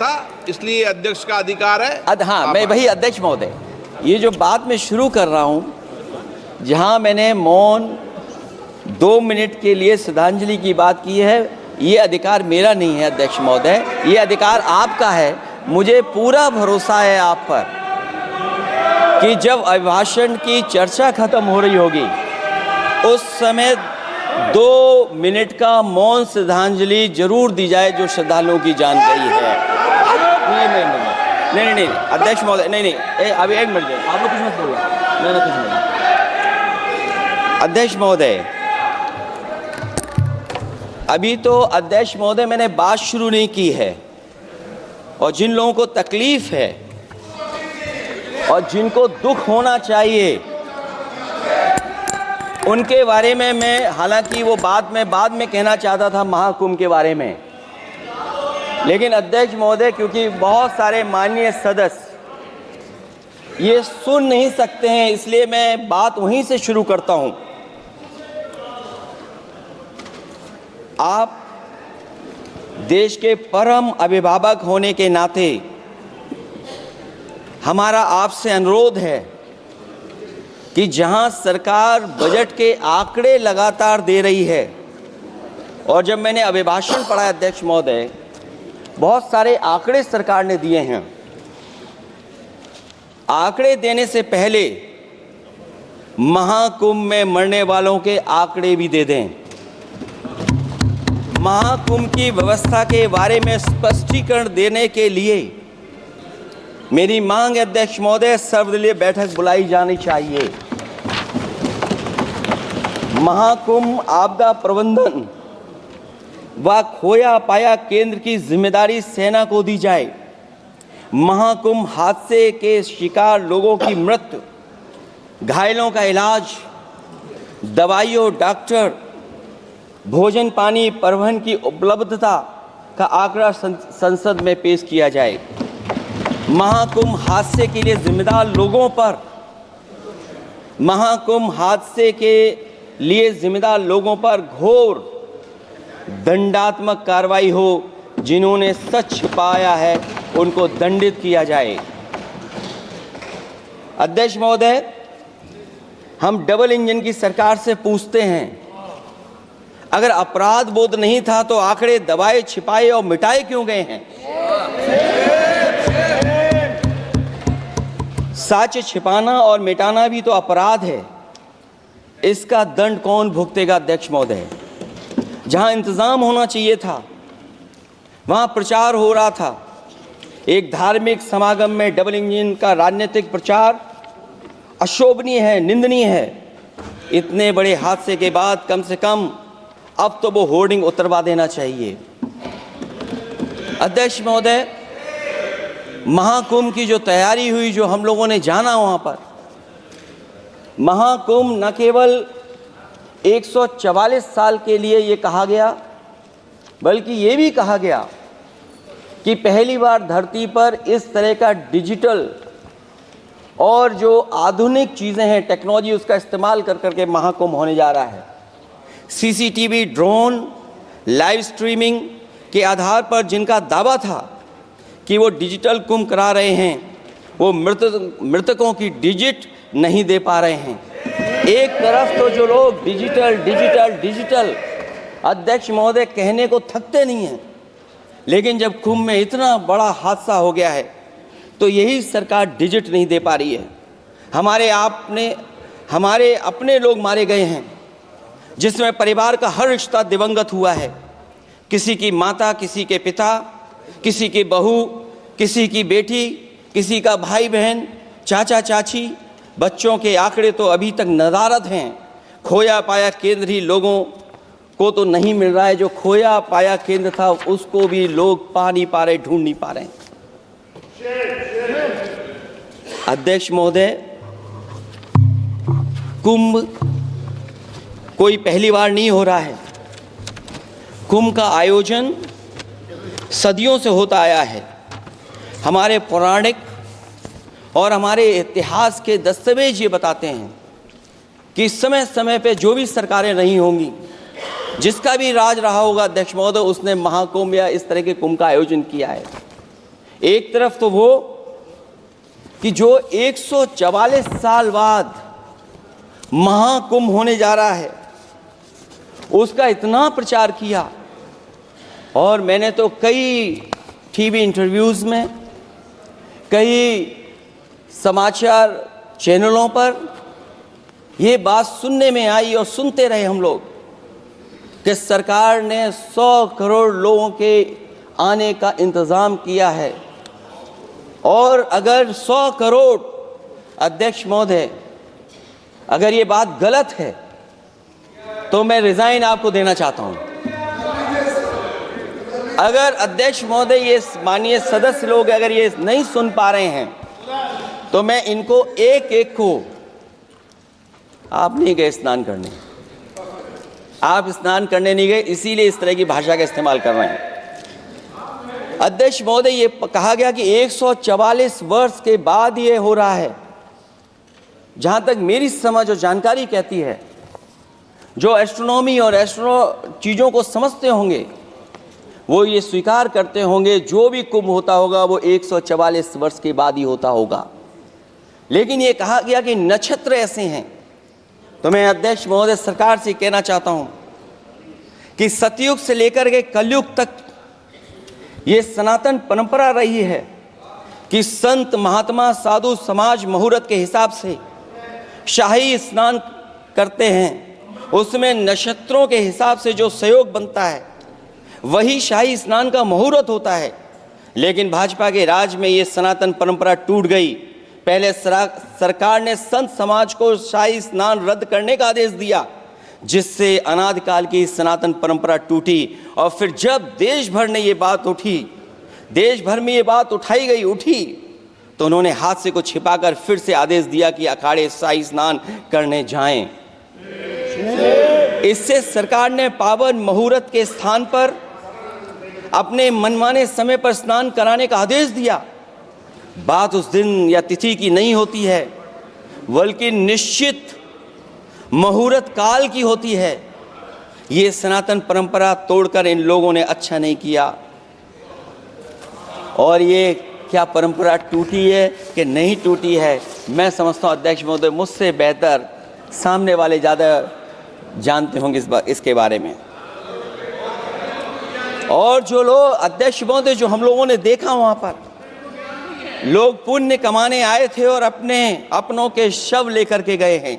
था, इसलिए अध्यक्ष का अधिकार है। हाँ, मैं वही अध्यक्ष महोदय, ये जो बात मैं शुरू कर रहा हूं, जहां मैंने मौन 2 मिनट के लिए श्रद्धांजलि की बात की है, ये अधिकार मेरा नहीं है अध्यक्ष महोदय, ये अधिकार आपका है। मुझे पूरा भरोसा है आप पर कि जब अभिभाषण की चर्चा खत्म हो रही होगी उस समय 2 मिनट का मौन श्रद्धांजलि जरूर दी जाए जो श्रद्धालुओं की जान गई है। नहीं अध्यक्ष महोदय, नहीं अभी 1 मिनट दें, आप लोग कुछ मत बोलो, नहीं कुछ नहीं। अध्यक्ष महोदय, अभी तो अध्यक्ष महोदय मैंने बात शुरू नहीं की है, और जिन लोगों को तकलीफ है और जिनको दुख होना चाहिए उनके बारे में मैं, हालांकि वो बात मैं बाद में कहना चाहता था महाकुंभ के बारे में, लेकिन अध्यक्ष महोदय क्योंकि बहुत सारे माननीय सदस्य ये सुन नहीं सकते हैं, इसलिए मैं बात वहीं से शुरू करता हूं। आप देश के परम अभिभावक होने के नाते हमारा आपसे अनुरोध है कि जहां सरकार बजट के आंकड़े लगातार दे रही है, और जब मैंने अभिभाषण पढ़ा अध्यक्ष महोदय, बहुत सारे आंकड़े सरकार ने दिए हैं। आंकड़े देने से पहले महाकुंभ में मरने वालों के आंकड़े भी दे दें। महाकुंभ की व्यवस्था के बारे में स्पष्टीकरण देने के लिए मेरी मांग है अध्यक्ष महोदय, सर्वदलीय बैठक बुलाई जानी चाहिए। महाकुंभ आपदा प्रबंधन व खोया पाया केंद्र की जिम्मेदारी सेना को दी जाए। महाकुंभ हादसे के शिकार लोगों की मृत्यु, घायलों का इलाज, दवाइयों, डॉक्टर, भोजन पानी, परिवहन की उपलब्धता का आंकड़ा संसद में पेश किया जाए। महाकुंभ हादसे के लिए जिम्मेदार लोगों पर, महाकुंभ हादसे के लिए जिम्मेदार लोगों पर घोर दंडात्मक कार्रवाई हो। जिन्होंने सच छिपाया है उनको दंडित किया जाए। अध्यक्ष महोदय, हम डबल इंजन की सरकार से पूछते हैं, अगर अपराध बोध नहीं था तो आंकड़े दबाए, छिपाए और मिटाए क्यों गए हैं? सच छिपाना और मिटाना भी तो अपराध है। इसका दंड कौन भुगतेगा अध्यक्ष महोदय? जहां इंतजाम होना चाहिए था वहां प्रचार हो रहा था। एक धार्मिक समागम में डबल इंजन का राजनीतिक प्रचार अशोभनीय है, निंदनीय है। इतने बड़े हादसे के बाद कम से कम अब तो वो होर्डिंग उतरवा देना चाहिए। अध्यक्ष महोदय, महाकुंभ की जो तैयारी हुई, जो हम लोगों ने जाना वहां पर, महाकुंभ न केवल 144 साल के लिए ये कहा गया, बल्कि ये भी कहा गया कि पहली बार धरती पर इस तरह का डिजिटल और जो आधुनिक चीज़ें हैं, टेक्नोलॉजी, उसका इस्तेमाल कर करके महाकुंभ होने जा रहा है। सीसीटीवी, ड्रोन, लाइव स्ट्रीमिंग के आधार पर जिनका दावा था कि वो डिजिटल कुंभ करा रहे हैं, वो मृतकों की डिजिट नहीं दे पा रहे हैं। एक तरफ तो जो लोग डिजिटल डिजिटल डिजिटल अध्यक्ष महोदय कहने को थकते नहीं हैं, लेकिन जब कुंभ में इतना बड़ा हादसा हो गया है तो यही सरकार डिजिट नहीं दे पा रही है। हमारे अपने लोग मारे गए हैं, जिसमें परिवार का हर रिश्ता दिवंगत हुआ है। किसी की माता, किसी के पिता, किसी की बहू, किसी की बेटी, किसी का भाई बहन, चाचा चाची। बच्चों के आंकड़े तो अभी तक नदारद हैं। खोया पाया केंद्र ही लोगों को तो नहीं मिल रहा है। जो खोया पाया केंद्र था उसको भी लोग पा नहीं पा रहे, ढूंढ नहीं पा रहे। अध्यक्ष महोदय, कुंभ कोई पहली बार नहीं हो रहा है। कुंभ का आयोजन सदियों से होता आया है। हमारे पौराणिक और हमारे इतिहास के दस्तावेज ये बताते हैं कि समय समय पे जो भी सरकारें रही होंगी, जिसका भी राज रहा होगा अध्यक्ष महोदय, उसने महाकुंभ या इस तरह के कुंभ का आयोजन किया है। एक तरफ तो वो कि जो 144 साल बाद महाकुंभ होने जा रहा है उसका इतना प्रचार किया, और मैंने तो कई टीवी इंटरव्यूज़ में, कई समाचार चैनलों पर ये बात सुनने में आई और सुनते रहे हम लोग कि सरकार ने 100 करोड़ लोगों के आने का इंतज़ाम किया है, और अगर 100 करोड़, अध्यक्ष महोदय, अगर ये बात गलत है तो मैं रिज़ाइन आपको देना चाहता हूँ। अगर अध्यक्ष महोदय, ये माननीय सदस्य लोग अगर ये नहीं सुन पा रहे हैं तो मैं इनको एक एक को, आप नहीं गए स्नान करने, आप स्नान करने नहीं गए, इसीलिए इस तरह की भाषा का इस्तेमाल कर रहे हैं। अध्यक्ष महोदय, ये कहा गया कि 144 वर्ष के बाद ये हो रहा है। जहां तक मेरी समझ और जानकारी कहती है, जो एस्ट्रोनॉमी और एस्ट्रो चीज़ों को समझते होंगे वो ये स्वीकार करते होंगे जो भी कुंभ होता होगा वो 144 वर्ष के बाद ही होता होगा। लेकिन ये कहा गया कि नक्षत्र ऐसे हैं, तो मैं अध्यक्ष महोदय सरकार से कहना चाहता हूं कि सतयुग से लेकर के कलयुग तक ये सनातन परंपरा रही है कि संत महात्मा साधु समाज मुहूर्त के हिसाब से शाही स्नान करते हैं, उसमें नक्षत्रों के हिसाब से जो सहयोग बनता है वही शाही स्नान का मुहूर्त होता है। लेकिन भाजपा के राज में ये सनातन परंपरा टूट गई। पहले सरकार ने संत समाज को शाही स्नान रद्द करने का आदेश दिया, जिससे अनादिकाल की सनातन परंपरा टूटी। और फिर जब देश भर ने ये बात उठी, देश भर में ये बात उठी, तो उन्होंने हादसे को छिपाकर फिर से आदेश दिया कि अखाड़े शाही स्नान करने जाएं। इससे सरकार ने पावन मुहूर्त के स्थान पर अपने मनमाने समय पर स्नान कराने का आदेश दिया। बात उस दिन या तिथि की नहीं होती है, बल्कि निश्चित मुहूर्त काल की होती है। ये सनातन परंपरा तोड़कर इन लोगों ने अच्छा नहीं किया। और ये क्या परंपरा टूटी है कि नहीं टूटी है, मैं समझता हूँ अध्यक्ष महोदय मुझसे बेहतर सामने वाले ज़्यादा जानते होंगे इसके बारे में। और जो लोग, अध्यक्ष महोदय, जो हम लोगों ने देखा वहाँ पर लोग पुण्य कमाने आए थे और अपनों के शव लेकर के गए हैं।